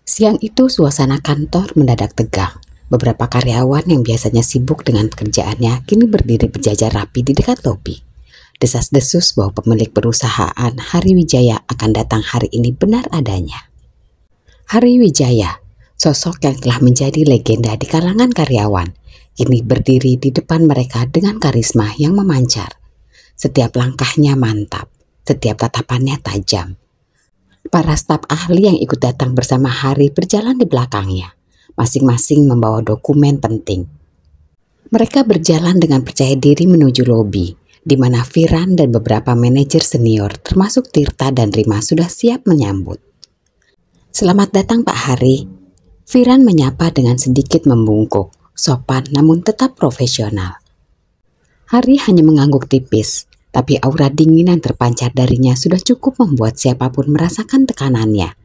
Siang itu suasana kantor mendadak tegang. Beberapa karyawan yang biasanya sibuk dengan pekerjaannya kini berdiri berjajar rapi di dekat lobi. Desas-desus bahwa pemilik perusahaan Hari Wijaya akan datang hari ini benar adanya. Hari Wijaya, sosok yang telah menjadi legenda di kalangan karyawan, kini berdiri di depan mereka dengan karisma yang memancar. Setiap langkahnya mantap, setiap tatapannya tajam. Para staf ahli yang ikut datang bersama Hari berjalan di belakangnya, masing-masing membawa dokumen penting. Mereka berjalan dengan percaya diri menuju lobi, di mana Firan dan beberapa manajer senior termasuk Tirta dan Rima sudah siap menyambut. "Selamat datang Pak Hari." Firan menyapa dengan sedikit membungkuk, sopan namun tetap profesional. Hari hanya mengangguk tipis, tapi aura dingin yang terpancar darinya sudah cukup membuat siapapun merasakan tekanannya.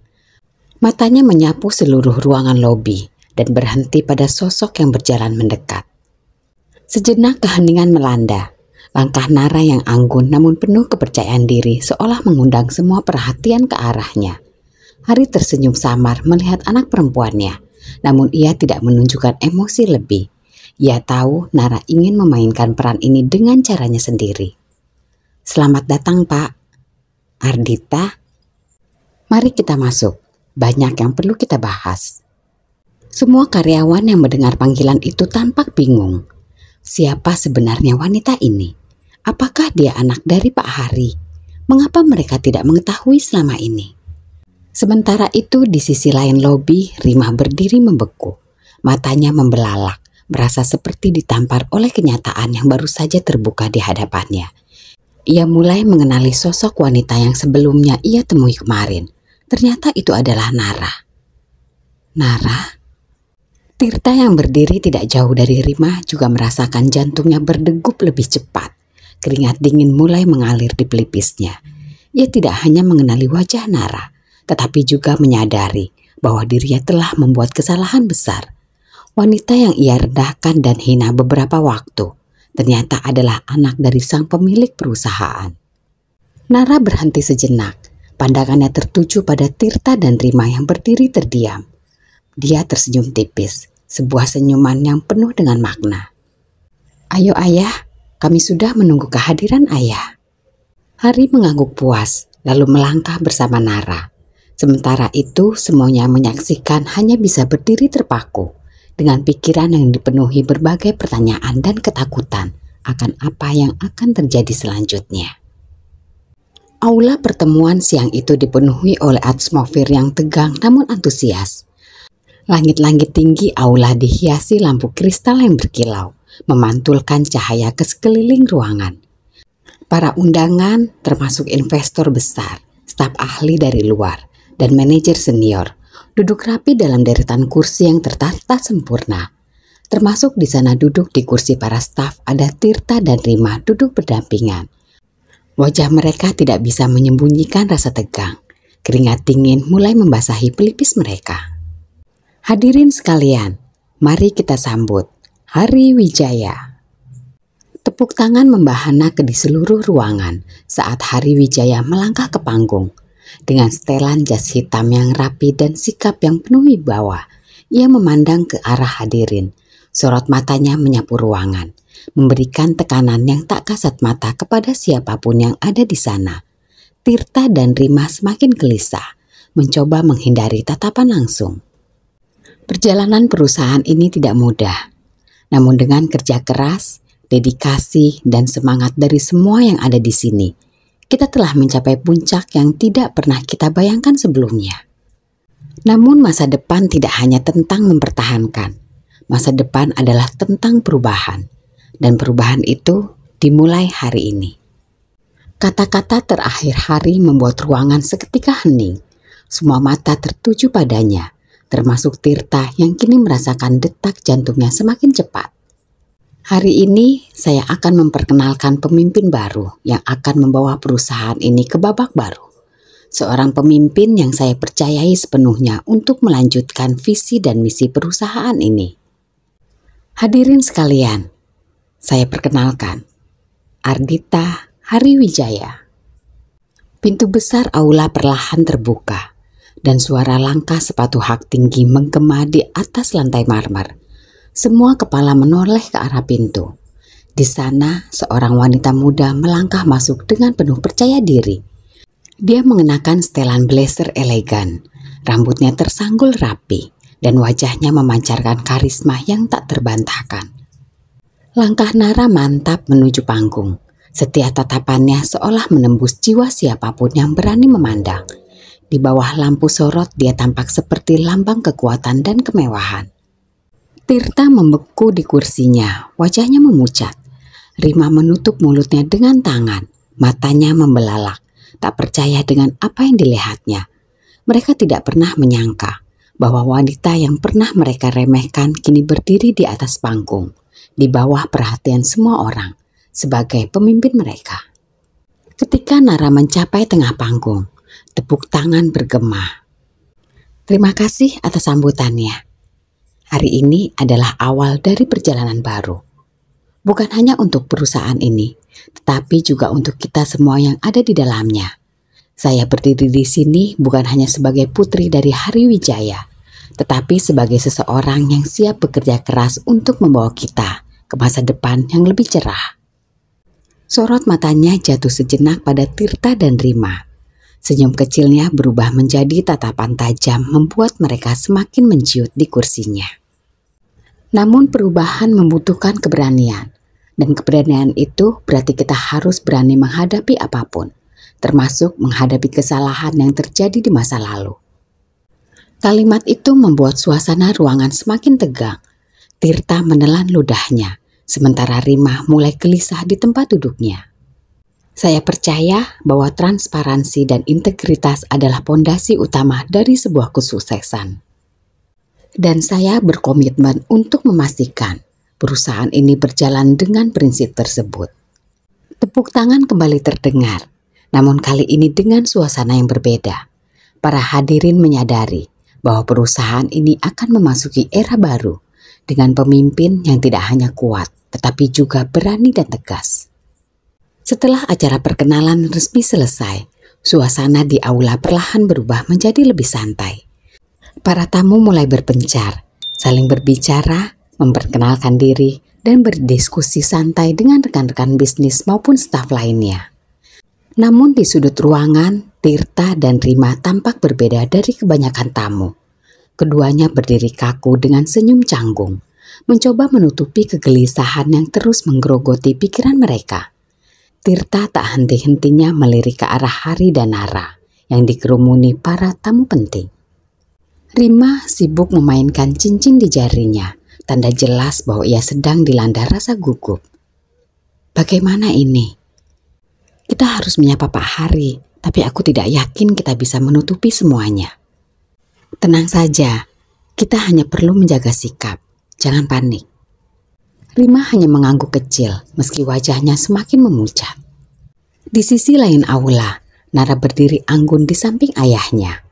Matanya menyapu seluruh ruangan lobi dan berhenti pada sosok yang berjalan mendekat. Sejenak keheningan melanda. Langkah Nara yang anggun namun penuh kepercayaan diri seolah mengundang semua perhatian ke arahnya. Hari tersenyum samar melihat anak perempuannya, namun ia tidak menunjukkan emosi lebih. Ia tahu Nara ingin memainkan peran ini dengan caranya sendiri. "Selamat datang Pak." "Ardita, mari kita masuk. Banyak yang perlu kita bahas." Semua karyawan yang mendengar panggilan itu tampak bingung. Siapa sebenarnya wanita ini? Apakah dia anak dari Pak Hari? Mengapa mereka tidak mengetahui selama ini? Sementara itu di sisi lain lobi, Rima berdiri membeku. Matanya membelalak, merasa seperti ditampar oleh kenyataan yang baru saja terbuka di hadapannya. Ia mulai mengenali sosok wanita yang sebelumnya ia temui kemarin. Ternyata itu adalah Nara. Nara? Tirta yang berdiri tidak jauh dari Rima juga merasakan jantungnya berdegup lebih cepat. Keringat dingin mulai mengalir di pelipisnya. Ia tidak hanya mengenali wajah Nara, tetapi juga menyadari bahwa dirinya telah membuat kesalahan besar. Wanita yang ia rendahkan dan hina beberapa waktu ternyata adalah anak dari sang pemilik perusahaan. Nara berhenti sejenak, pandangannya tertuju pada Tirta dan Rima yang berdiri terdiam. Dia tersenyum tipis, sebuah senyuman yang penuh dengan makna. "Ayo ayah, kami sudah menunggu kehadiran ayah." Hari mengangguk puas, lalu melangkah bersama Nara. Sementara itu semuanya menyaksikan hanya bisa berdiri terpaku, dengan pikiran yang dipenuhi berbagai pertanyaan dan ketakutan akan apa yang akan terjadi selanjutnya. Aula pertemuan siang itu dipenuhi oleh atmosfer yang tegang namun antusias. Langit-langit tinggi aula dihiasi lampu kristal yang berkilau, memantulkan cahaya ke sekeliling ruangan. Para undangan, termasuk investor besar, staf ahli dari luar, dan manajer senior, duduk rapi dalam deretan kursi yang tertata sempurna. Termasuk di sana duduk di kursi para staf ada Tirta dan Rima duduk berdampingan. Wajah mereka tidak bisa menyembunyikan rasa tegang. Keringat dingin mulai membasahi pelipis mereka. Hadirin sekalian, mari kita sambut Hari Wijaya. Tepuk tangan membahana ke di seluruh ruangan saat Hari Wijaya melangkah ke panggung. Dengan setelan jas hitam yang rapi dan sikap yang penuh wibawa, ia memandang ke arah hadirin. Sorot matanya menyapu ruangan, memberikan tekanan yang tak kasat mata kepada siapapun yang ada di sana. Tirta dan Rima semakin gelisah, mencoba menghindari tatapan langsung. Perjalanan perusahaan ini tidak mudah, namun dengan kerja keras, dedikasi, dan semangat dari semua yang ada di sini, kita telah mencapai puncak yang tidak pernah kita bayangkan sebelumnya. Namun masa depan tidak hanya tentang mempertahankan. Masa depan adalah tentang perubahan. Dan perubahan itu dimulai hari ini. Kata-kata terakhir Hari membuat ruangan seketika hening. Semua mata tertuju padanya, termasuk Tirta yang kini merasakan detak jantungnya semakin cepat. Hari ini saya akan memperkenalkan pemimpin baru yang akan membawa perusahaan ini ke babak baru. Seorang pemimpin yang saya percayai sepenuhnya untuk melanjutkan visi dan misi perusahaan ini. Hadirin sekalian, saya perkenalkan Ardita Hari Wijaya. Pintu besar aula perlahan terbuka. dan suara langkah sepatu hak tinggi menggema di atas lantai marmer. Semua kepala menoleh ke arah pintu. Di sana, seorang wanita muda melangkah masuk dengan penuh percaya diri. Dia mengenakan setelan blazer elegan, rambutnya tersanggul rapi, dan wajahnya memancarkan karisma yang tak terbantahkan. Langkah Nara mantap menuju panggung. Setiap tatapannya seolah menembus jiwa siapapun yang berani memandang. Di bawah lampu sorot dia tampak seperti lambang kekuatan dan kemewahan. Tirta membeku di kursinya, wajahnya memucat. Rima menutup mulutnya dengan tangan, matanya membelalak, tak percaya dengan apa yang dilihatnya. Mereka tidak pernah menyangka bahwa wanita yang pernah mereka remehkan kini berdiri di atas panggung, di bawah perhatian semua orang, sebagai pemimpin mereka. Ketika Nara mencapai tengah panggung, tepuk tangan bergema. Terima kasih atas sambutannya. Hari ini adalah awal dari perjalanan baru. Bukan hanya untuk perusahaan ini, tetapi juga untuk kita semua yang ada di dalamnya. Saya berdiri di sini bukan hanya sebagai putri dari Hariwijaya, tetapi sebagai seseorang yang siap bekerja keras untuk membawa kita ke masa depan yang lebih cerah. Sorot matanya jatuh sejenak pada Tirta dan Rima. Senyum kecilnya berubah menjadi tatapan tajam membuat mereka semakin menciut di kursinya. Namun perubahan membutuhkan keberanian. Dan keberanian itu berarti kita harus berani menghadapi apapun, termasuk menghadapi kesalahan yang terjadi di masa lalu. Kalimat itu membuat suasana ruangan semakin tegang. Tirta menelan ludahnya, sementara Rima mulai gelisah di tempat duduknya. Saya percaya bahwa transparansi dan integritas adalah pondasi utama dari sebuah kesuksesan. Dan saya berkomitmen untuk memastikan perusahaan ini berjalan dengan prinsip tersebut. Tepuk tangan kembali terdengar, namun kali ini dengan suasana yang berbeda. Para hadirin menyadari bahwa perusahaan ini akan memasuki era baru dengan pemimpin yang tidak hanya kuat, tetapi juga berani dan tegas. Setelah acara perkenalan resmi selesai, suasana di aula perlahan berubah menjadi lebih santai. Para tamu mulai berpencar, saling berbicara, memperkenalkan diri, dan berdiskusi santai dengan rekan-rekan bisnis maupun staf lainnya. Namun di sudut ruangan, Tirta dan Rima tampak berbeda dari kebanyakan tamu. Keduanya berdiri kaku dengan senyum canggung, mencoba menutupi kegelisahan yang terus menggerogoti pikiran mereka. Tirta tak henti-hentinya melirik ke arah Hari dan Nara yang dikerumuni para tamu penting. Rima sibuk memainkan cincin di jarinya, tanda jelas bahwa ia sedang dilanda rasa gugup. Bagaimana ini? Kita harus menyapa Pak Hari, tapi aku tidak yakin kita bisa menutupi semuanya. Tenang saja, kita hanya perlu menjaga sikap, jangan panik. Rima hanya mengangguk kecil meski wajahnya semakin memucat. Di sisi lain aula, Nara berdiri anggun di samping ayahnya.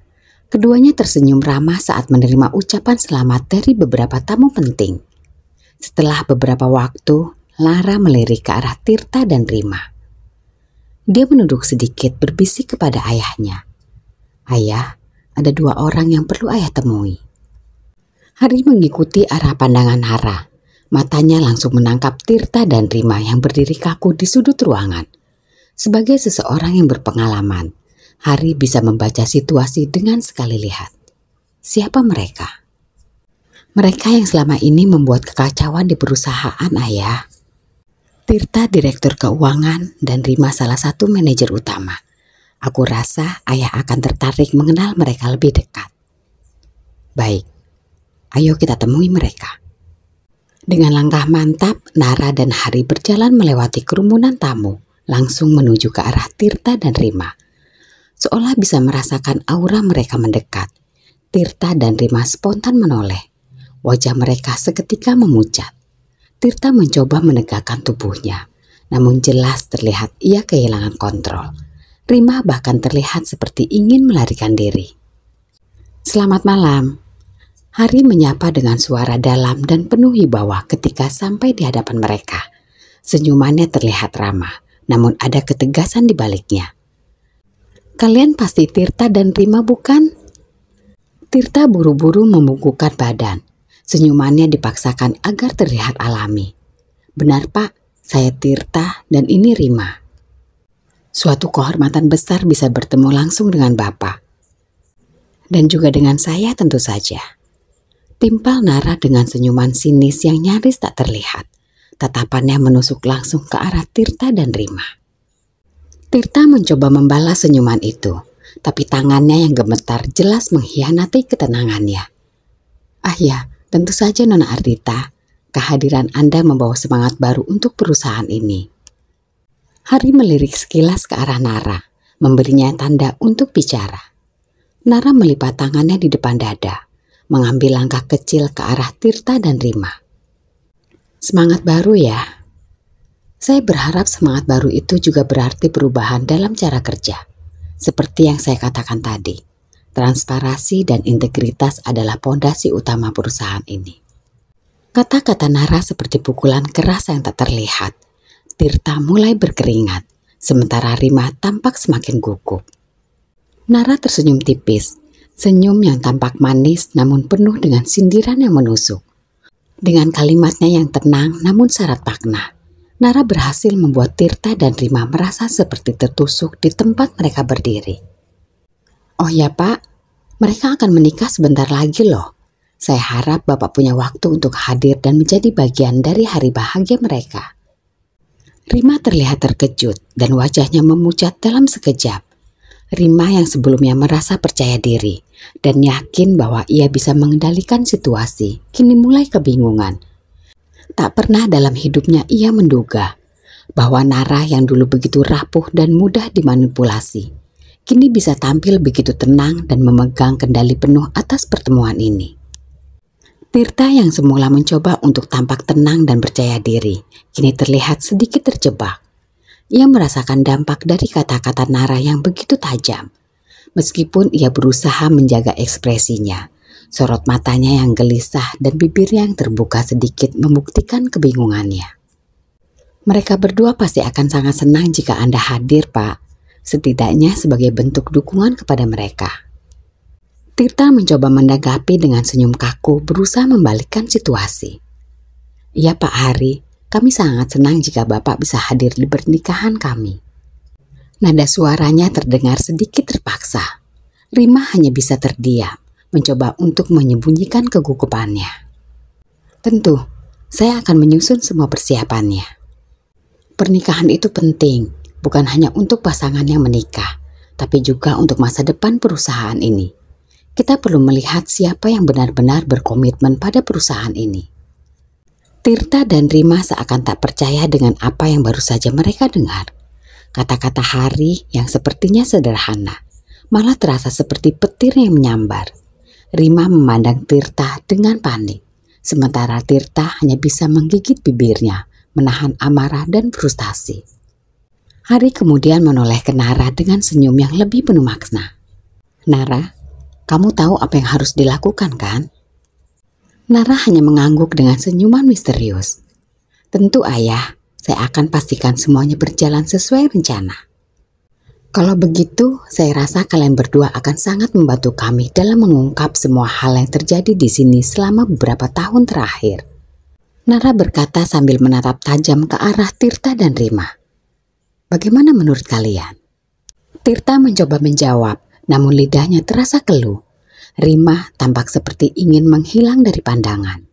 Keduanya tersenyum ramah saat menerima ucapan selamat dari beberapa tamu penting. Setelah beberapa waktu, Nara melirik ke arah Tirta dan Rima. Dia menunduk sedikit berbisik kepada ayahnya. Ayah, ada 2 orang yang perlu ayah temui. Hari mengikuti arah pandangan Nara. Matanya langsung menangkap Tirta dan Rima yang berdiri kaku di sudut ruangan. Sebagai seseorang yang berpengalaman, Hari bisa membaca situasi dengan sekali lihat. Siapa mereka? Mereka yang selama ini membuat kekacauan di perusahaan, ayah. Tirta direktur keuangan dan Rima salah satu manajer utama. Aku rasa ayah akan tertarik mengenal mereka lebih dekat. Baik, ayo kita temui mereka. Dengan langkah mantap, Nara dan Hari berjalan melewati kerumunan tamu, langsung menuju ke arah Tirta dan Rima. Seolah bisa merasakan aura mereka mendekat, Tirta dan Rima spontan menoleh. Wajah mereka seketika memucat. Tirta mencoba menegakkan tubuhnya, namun jelas terlihat ia kehilangan kontrol. Rima bahkan terlihat seperti ingin melarikan diri. Selamat malam. Hari menyapa dengan suara dalam dan penuh wibawa ketika sampai di hadapan mereka. Senyumannya terlihat ramah, namun ada ketegasan di baliknya. Kalian pasti Tirta dan Rima bukan? Tirta buru-buru membungkukkan badan. Senyumannya dipaksakan agar terlihat alami. "Benar Pak, saya Tirta dan ini Rima." Suatu kehormatan besar bisa bertemu langsung dengan Bapak. Dan juga dengan saya tentu saja. Timpal Nara dengan senyuman sinis yang nyaris tak terlihat. Tatapannya menusuk langsung ke arah Tirta dan Rima. Tirta mencoba membalas senyuman itu, tapi tangannya yang gemetar jelas mengkhianati ketenangannya. "Ah ya, tentu saja Nona Ardhita, kehadiran Anda membawa semangat baru untuk perusahaan ini." Hari melirik sekilas ke arah Nara, memberinya tanda untuk bicara. Nara melipat tangannya di depan dada, mengambil langkah kecil ke arah Tirta dan Rima. "Semangat baru ya? Saya berharap semangat baru itu juga berarti perubahan dalam cara kerja. Seperti yang saya katakan tadi, transparansi dan integritas adalah pondasi utama perusahaan ini." Kata-kata Nara seperti pukulan keras yang tak terlihat. Tirta mulai berkeringat, sementara Rima tampak semakin gugup. Nara tersenyum tipis, senyum yang tampak manis namun penuh dengan sindiran yang menusuk. Dengan kalimatnya yang tenang namun syarat makna, Nara berhasil membuat Tirta dan Rima merasa seperti tertusuk di tempat mereka berdiri. "Oh ya Pak, mereka akan menikah sebentar lagi loh. Saya harap Bapak punya waktu untuk hadir dan menjadi bagian dari hari bahagia mereka." Rima terlihat terkejut dan wajahnya memucat dalam sekejap. Rima yang sebelumnya merasa percaya diri dan yakin bahwa ia bisa mengendalikan situasi, kini mulai kebingungan. Tak pernah dalam hidupnya ia menduga bahwa Nara yang dulu begitu rapuh dan mudah dimanipulasi, kini bisa tampil begitu tenang dan memegang kendali penuh atas pertemuan ini. Tirta yang semula mencoba untuk tampak tenang dan percaya diri, kini terlihat sedikit terjebak. Ia merasakan dampak dari kata-kata Nara yang begitu tajam. Meskipun ia berusaha menjaga ekspresinya, sorot matanya yang gelisah dan bibirnya yang terbuka sedikit membuktikan kebingungannya. "Mereka berdua pasti akan sangat senang jika Anda hadir, Pak. Setidaknya sebagai bentuk dukungan kepada mereka." Tirta mencoba menanggapi dengan senyum kaku, berusaha membalikkan situasi. "Iya Pak Hari, kami sangat senang jika Bapak bisa hadir di pernikahan kami." Nada suaranya terdengar sedikit terpaksa. Rima hanya bisa terdiam, mencoba untuk menyembunyikan kegugupannya. "Tentu, saya akan menyusun semua persiapannya. Pernikahan itu penting, bukan hanya untuk pasangan yang menikah, tapi juga untuk masa depan perusahaan ini. Kita perlu melihat siapa yang benar-benar berkomitmen pada perusahaan ini." Tirta dan Rima seakan tak percaya dengan apa yang baru saja mereka dengar. Kata-kata Hari yang sepertinya sederhana, malah terasa seperti petir yang menyambar. Rima memandang Tirta dengan panik, sementara Tirta hanya bisa menggigit bibirnya, menahan amarah dan frustasi. Hari kemudian menoleh ke Nara dengan senyum yang lebih penuh makna. "Nara, kamu tahu apa yang harus dilakukan kan?" Nara hanya mengangguk dengan senyuman misterius. "Tentu Ayah, saya akan pastikan semuanya berjalan sesuai rencana." "Kalau begitu, saya rasa kalian berdua akan sangat membantu kami dalam mengungkap semua hal yang terjadi di sini selama beberapa tahun terakhir." Nara berkata sambil menatap tajam ke arah Tirta dan Rima. "Bagaimana menurut kalian?" Tirta mencoba menjawab, namun lidahnya terasa keluh. Rima tampak seperti ingin menghilang dari pandangan.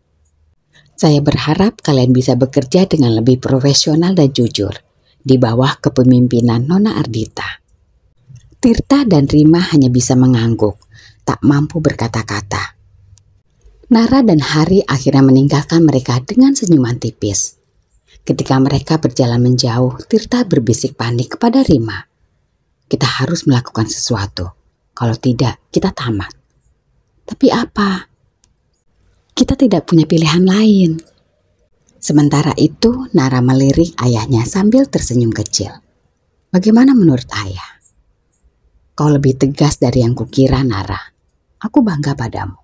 "Saya berharap kalian bisa bekerja dengan lebih profesional dan jujur di bawah kepemimpinan Nona Ardhita." Tirta dan Rima hanya bisa mengangguk, tak mampu berkata-kata. Nara dan Hari akhirnya meninggalkan mereka dengan senyuman tipis. Ketika mereka berjalan menjauh, Tirta berbisik panik kepada Rima. "Kita harus melakukan sesuatu. Kalau tidak, kita tamat." "Tapi apa? Kita tidak punya pilihan lain." Sementara itu, Nara melirik ayahnya sambil tersenyum kecil. "Bagaimana menurut Ayah?" "Kau lebih tegas dari yang kukira, Nara. Aku bangga padamu."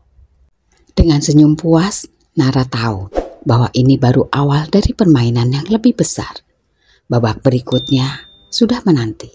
Dengan senyum puas, Nara tahu bahwa ini baru awal dari permainan yang lebih besar. Babak berikutnya sudah menanti.